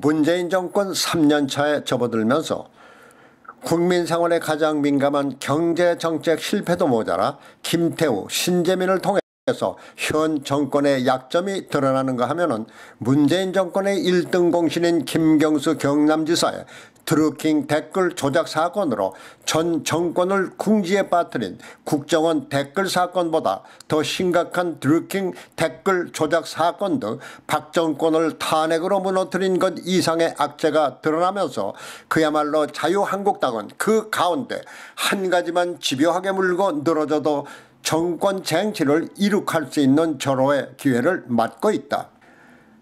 문재인 정권 3년차에 접어들면서 국민 생활에 가장 민감한 경제정책 실패도 모자라 김태우, 신재민을 통해서 현 정권의 약점이 드러나는가 하면은 문재인 정권의 1등 공신인 김경수 경남지사의 드루킹 댓글 조작 사건으로 전 정권을 궁지에 빠뜨린 국정원 댓글 사건보다 더 심각한 드루킹 댓글 조작 사건 등 박 정권을 탄핵으로 무너뜨린 것 이상의 악재가 드러나면서 그야말로 자유한국당은 그 가운데 한 가지만 집요하게 물고 늘어져도 정권 쟁취를 이룩할 수 있는 절호의 기회를 맞고 있다.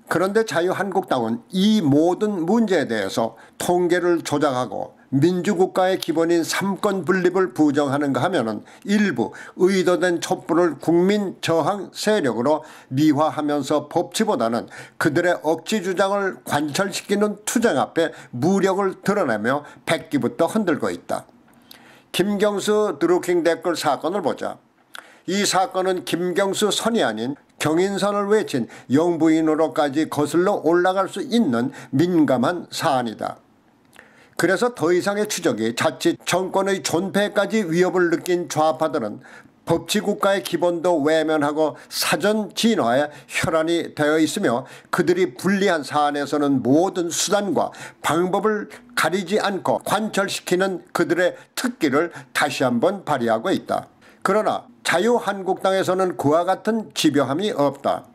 그런데 자유한국당은 이 모든 문제에 대해서 통계를 조작하고 민주국가의 기본인 삼권 분립을 부정하는가 하면은 일부 의도된 촛불을 국민 저항 세력으로 미화하면서 법치보다는 그들의 억지 주장을 관철시키는 투쟁 앞에 무력을 드러내며 백기부터 흔들고 있다. 김경수 드루킹 댓글 사건을 보자. 이 사건은 김경수 선이 아닌 경인선을 외친 영부인으로까지 거슬러 올라갈 수 있는 민감한 사안이다. 그래서 더 이상의 추적이 자칫 정권의 존폐까지 위협을 느낀 좌파들은 법치국가의 기본도 외면하고 사전 진화에 혈안이 되어 있으며 그들이 불리한 사안에서는 모든 수단과 방법을 가리지 않고 관철시키는 그들의 특기를 다시 한번 발휘하고 있다. 그러나 자유한국당에서는 그와 같은 집요함이 없다.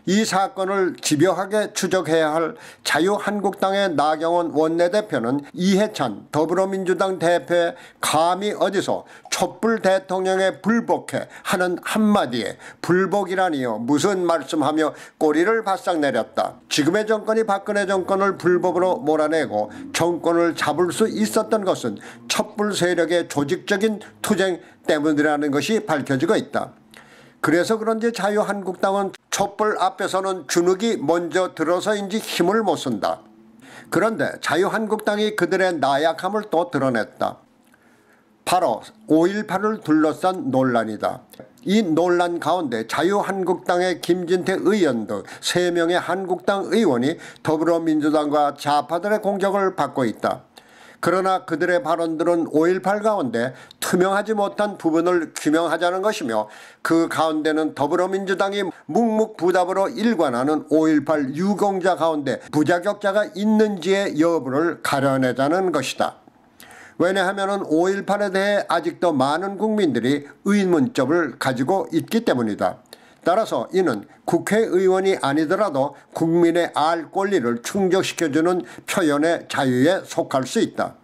이 사건을 집요하게 추적해야 할 자유한국당의 나경원 원내대표는 이해찬 더불어민주당 대표의 감히 어디서 촛불 대통령에 불복해 하는 한마디에 불복이라니요 무슨 말씀하며 꼬리를 바싹 내렸다. 지금의 정권이 박근혜 정권을 불법으로 몰아내고 정권을 잡을 수 있었던 것은 촛불 세력의 조직적인 투쟁 때문이라는 것이 밝혀지고 있다. 그래서 그런지 자유한국당은 촛불 앞에서는 주눅이 먼저 들어서인지 힘을 못 쓴다. 그런데 자유한국당이 그들의 나약함을 또 드러냈다. 바로 5.18을 둘러싼 논란이다. 이 논란 가운데 자유한국당의 김진태 의원 등 3명의 한국당 의원이 더불어민주당과 좌파들의 공격을 받고 있다. 그러나 그들의 발언들은 5.18 가운데 투명하지 못한 부분을 규명하자는 것이며 그 가운데는 더불어민주당이 묵묵부답으로 일관하는 5.18 유공자 가운데 부자격자가 있는지의 여부를 가려내자는 것이다. 왜냐하면 5.18에 대해 아직도 많은 국민들이 의문점을 가지고 있기 때문이다. 따라서 이는 국회의원이 아니더라도 국민의 알 권리를 충족시켜주는 표현의 자유에 속할 수 있다.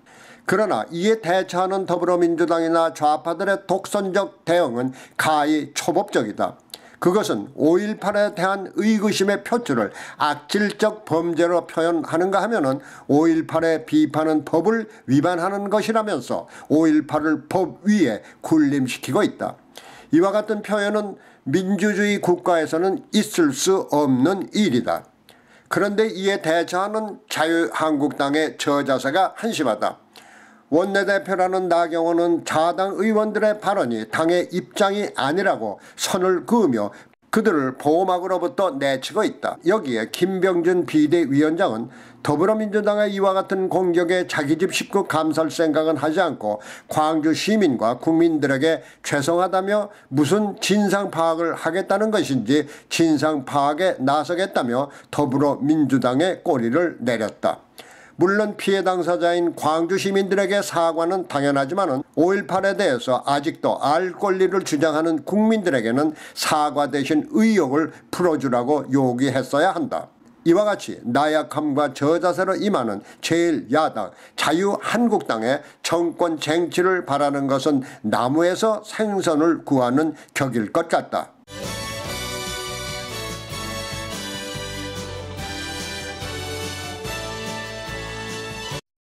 그러나 이에 대처하는 더불어민주당이나 좌파들의 독선적 대응은 가히 초법적이다. 그것은 5.18에 대한 의구심의 표출을 악질적 범죄로 표현하는가 하면은 5.18의 비판은 법을 위반하는 것이라면서 5.18을 법 위에 군림시키고 있다. 이와 같은 표현은 민주주의 국가에서는 있을 수 없는 일이다. 그런데 이에 대처하는 자유한국당의 저자세가 한심하다. 원내대표라는 나경원은 자당 의원들의 발언이 당의 입장이 아니라고 선을 그으며 그들을 보호막으로부터 내치고 있다. 여기에 김병준 비대위원장은 더불어민주당의 이와 같은 공격에 자기 집 식구 감쌀 생각은 하지 않고 광주 시민과 국민들에게 죄송하다며 무슨 진상 파악을 하겠다는 것인지 진상 파악에 나서겠다며 더불어민주당의 꼬리를 내렸다. 물론 피해 당사자인 광주 시민들에게 사과는 당연하지만 5.18에 대해서 아직도 알 권리를 주장하는 국민들에게는 사과 대신 의혹을 풀어주라고 요구했어야 한다. 이와 같이 나약함과 저자세로 임하는 제1야당 자유한국당의 정권 쟁취를 바라는 것은 나무에서 생선을 구하는 격일 것 같다.